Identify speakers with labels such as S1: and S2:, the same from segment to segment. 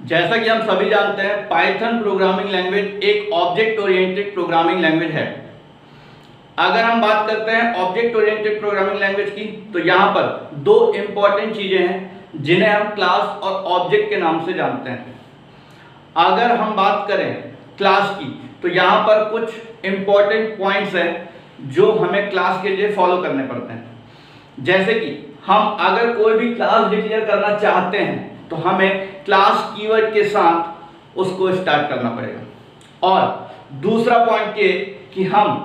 S1: जैसा कि हम सभी जानते हैं, पाइथन प्रोग्रामिंग लैंग्वेज एक ऑब्जेक्ट ओरिएंटेड प्रोग्रामिंग लैंग्वेज है। अगर हम बात करते हैं ऑब्जेक्ट ओरिएंटेड प्रोग्रामिंग लैंग्वेज की, तो यहाँ पर दो इंपॉर्टेंट चीजें हैं जिन्हें हम क्लास और ऑब्जेक्ट के नाम से जानते हैं। अगर हम बात करें क्लास की, तो यहाँ पर कुछ इंपॉर्टेंट पॉइंट्स हैं जो हमें क्लास के लिए फॉलो करने पड़ते हैं। जैसे कि हम अगर कोई भी क्लास डिक्लेयर करना चाहते हैं तो हमें क्लास कीवर्ड के साथ उसको स्टार्ट करना पड़ेगा। और दूसरा पॉइंट ये कि हम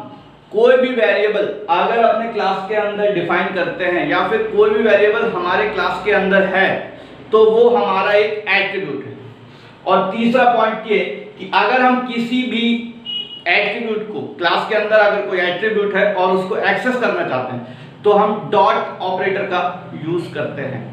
S1: कोई भी वेरिएबल अगर अपने क्लास के अंदर डिफाइन करते हैं या फिर कोई भी वेरिएबल हमारे क्लास के अंदर है तो वो हमारा एक एट्रीब्यूट है। और तीसरा पॉइंट ये कि अगर हम किसी भी एट्रीब्यूट को, क्लास के अंदर अगर कोई एट्रीब्यूट है और उसको एक्सेस करना चाहते हैं तो हम डॉट ऑपरेटर का यूज करते हैं।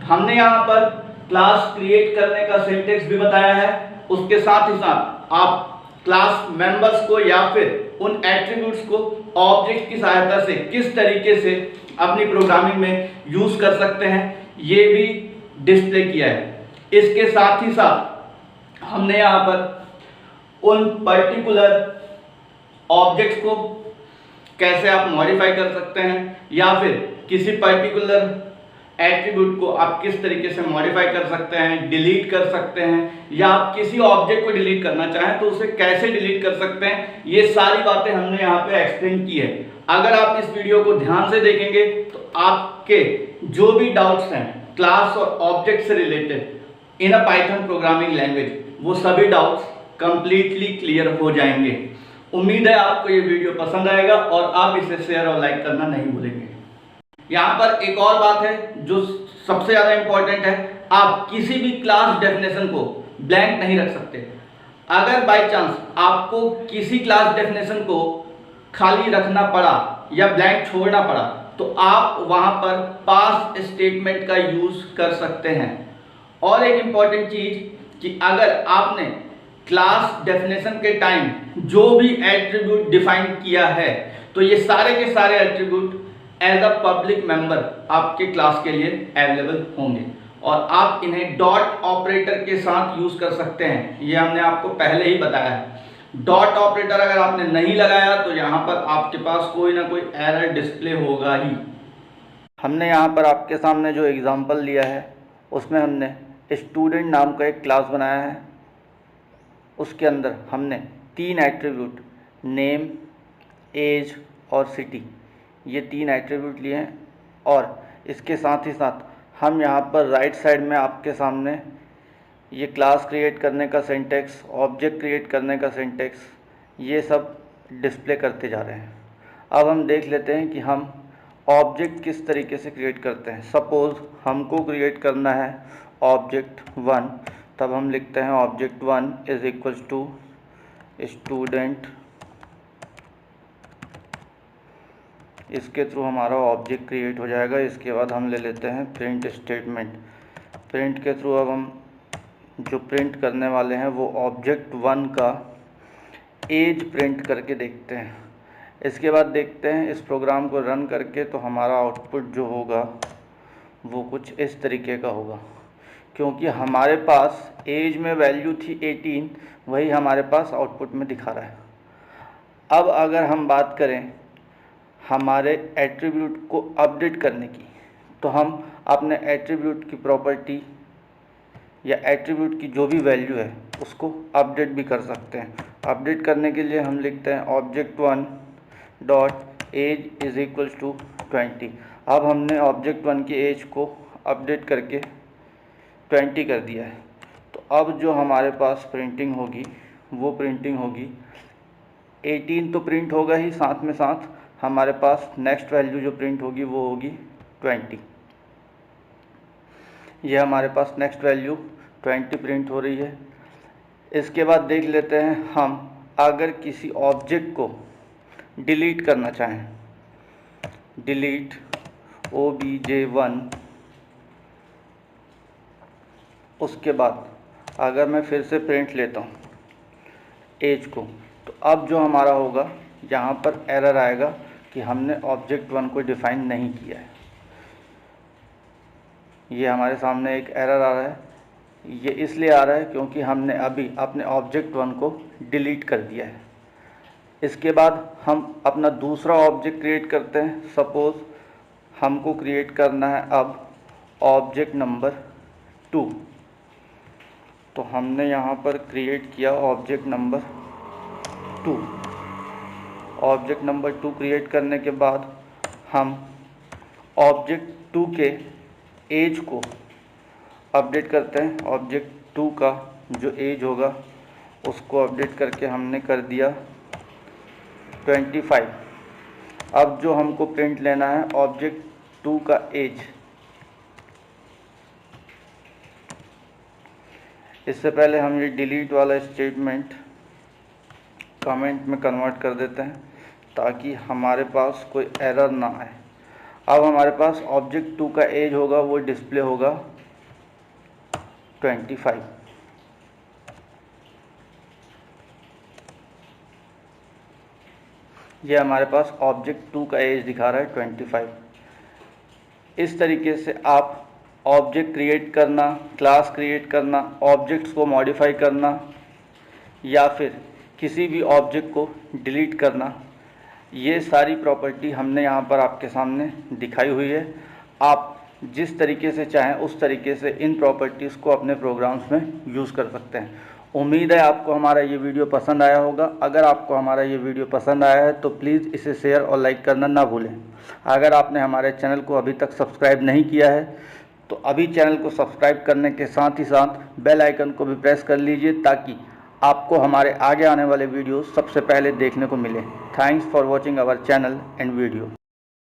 S1: हमने यहाँ पर क्लास क्रिएट करने का सिंटेक्स भी बताया है, उसके साथ ही साथ आप क्लास मेंबर्स को या फिर उन एट्रीब्यूट्स को ऑब्जेक्ट की सहायता से किस तरीके से अपनी प्रोग्रामिंग में यूज कर सकते हैं ये भी डिस्प्ले किया है। इसके साथ ही साथ हमने यहाँ पर उन पर्टिकुलर ऑब्जेक्ट्स को कैसे आप मॉडिफाई कर सकते हैं या फिर किसी पर्टिकुलर एट्रीब्यूट को आप किस तरीके से मॉडिफाई कर सकते हैं, डिलीट कर सकते हैं, या आप किसी ऑब्जेक्ट को डिलीट करना चाहें तो उसे कैसे डिलीट कर सकते हैं, ये सारी बातें हमने यहाँ पे एक्सप्लेन की है। अगर आप इस वीडियो को ध्यान से देखेंगे तो आपके जो भी डाउट्स हैं क्लास और ऑब्जेक्ट से रिलेटेड इन अ पाइथन प्रोग्रामिंग लैंग्वेज, वो सभी डाउट्स कंप्लीटली क्लियर हो जाएंगे। उम्मीद है आपको ये वीडियो पसंद आएगा और आप इसे शेयर और लाइक करना नहीं भूलेंगे। यहाँ पर एक और बात है जो सबसे ज़्यादा इंपॉर्टेंट है, आप किसी भी क्लास डेफिनेशन को ब्लैंक नहीं रख सकते। अगर बाय चांस आपको किसी क्लास डेफिनेशन को खाली रखना पड़ा या ब्लैंक छोड़ना पड़ा तो आप वहाँ पर पास स्टेटमेंट का यूज कर सकते हैं। और एक इम्पॉर्टेंट चीज कि अगर आपने क्लास डेफिनेशन के टाइम जो भी एट्रीब्यूट डिफाइन किया है तो ये सारे के सारे attribute as a public member आपके क्लास के लिए अवेलेबल होंगे और आप इन्हें डॉट ऑपरेटर के साथ यूज कर सकते हैं। ये हमने आपको पहले ही बताया है। डॉट ऑपरेटर अगर आपने नहीं लगाया तो यहाँ पर आपके पास कोई ना कोई एरर डिस्प्ले होगा ही। हमने यहाँ पर आपके सामने जो एग्जांपल लिया है उसमें हमने स्टूडेंट नाम का एक क्लास बनाया है। उसके अंदर हमने 3 एट्रीब्यूट नेम, एज और सिटी, ये 3 एट्रीब्यूट लिए हैं। और इसके साथ ही साथ हम यहाँ पर राइट साइड में आपके सामने ये क्लास क्रिएट करने का सिंटेक्स, ऑब्जेक्ट क्रिएट करने का सिंटेक्स, ये सब डिस्प्ले करते जा रहे हैं। अब हम देख लेते हैं कि हम ऑब्जेक्ट किस तरीके से क्रिएट करते हैं। सपोज़ हमको क्रिएट करना है ऑब्जेक्ट 1, तब हम लिखते हैं object 1 is equals to student. इसके थ्रू हमारा ऑब्जेक्ट क्रिएट हो जाएगा। इसके बाद हम ले लेते हैं प्रिंट स्टेटमेंट। प्रिंट के थ्रू अब हम जो प्रिंट करने वाले हैं वो ऑब्जेक्ट 1 का एज प्रिंट करके देखते हैं। इसके बाद देखते हैं इस प्रोग्राम को रन करके तो हमारा आउटपुट जो होगा वो कुछ इस तरीके का होगा। क्योंकि हमारे पास एज में वैल्यू थी 18, वही हमारे पास आउटपुट में दिखा रहा है। अब अगर हम बात करें हमारे एट्रीब्यूट को अपडेट करने की, तो हम अपने एट्रीब्यूट की प्रॉपर्टी या एट्रीब्यूट की जो भी वैल्यू है उसको अपडेट भी कर सकते हैं। अपडेट करने के लिए हम लिखते हैं object 1 dot age is equals to 20। अब हमने ऑब्जेक्ट 1 की एज को अपडेट करके 20 कर दिया है। तो अब जो हमारे पास प्रिंटिंग होगी वो प्रिंटिंग होगी 18 तो प्रिंट होगा ही, साथ में साथ हमारे पास नेक्स्ट वैल्यू जो प्रिंट होगी वो होगी 20। ये हमारे पास नेक्स्ट वैल्यू 20 प्रिंट हो रही है। इसके बाद देख लेते हैं हम अगर किसी ऑब्जेक्ट को डिलीट करना चाहें, डिलीट obj1, उसके बाद अगर मैं फिर से प्रिंट लेता हूँ एज को, तो अब जो हमारा होगा यहाँ पर एरर आएगा कि हमने ऑब्जेक्ट 1 को डिफ़ाइन नहीं किया है। ये हमारे सामने एक एरर आ रहा है। ये इसलिए आ रहा है क्योंकि हमने अभी अपने ऑब्जेक्ट 1 को डिलीट कर दिया है। इसके बाद हम अपना दूसरा ऑब्जेक्ट क्रिएट करते हैं। सपोज़ हमको क्रिएट करना है अब ऑब्जेक्ट नंबर 2। तो हमने यहाँ पर क्रिएट किया object number 2। Object number 2 create करने के बाद हम ऑब्जेक्ट 2 के एज को अपडेट करते हैं। ऑब्जेक्ट 2 का जो एज होगा उसको अपडेट करके हमने कर दिया 25। अब जो हमको प्रिंट लेना है ऑब्जेक्ट 2 का एज। इससे पहले हम ये डिलीट वाला स्टेटमेंट कमेंट में कन्वर्ट कर देते हैं ताकि हमारे पास कोई एरर ना आए। अब हमारे पास ऑब्जेक्ट 2 का एज होगा वो डिस्प्ले होगा 25। ये हमारे पास ऑब्जेक्ट 2 का एज दिखा रहा है 25। इस तरीके से आप ऑब्जेक्ट क्रिएट करना, क्लास क्रिएट करना, ऑब्जेक्ट्स को मॉडिफाई करना या फिर किसी भी ऑब्जेक्ट को डिलीट करना, ये सारी प्रॉपर्टी हमने यहाँ पर आपके सामने दिखाई हुई है। आप जिस तरीके से चाहें उस तरीके से इन प्रॉपर्टीज़ को अपने प्रोग्राम्स में यूज़ कर सकते हैं। उम्मीद है आपको हमारा ये वीडियो पसंद आया होगा। अगर आपको हमारा ये वीडियो पसंद आया है तो प्लीज़ इसे शेयर और लाइक करना ना भूलें। अगर आपने हमारे चैनल को अभी तक सब्सक्राइब नहीं किया है तो अभी चैनल को सब्सक्राइब करने के साथ ही साथ बेल आइकन को भी प्रेस कर लीजिए ताकि आपको हमारे आगे आने वाले वीडियो सबसे पहले देखने को मिले। Thanks for watching our channel and video.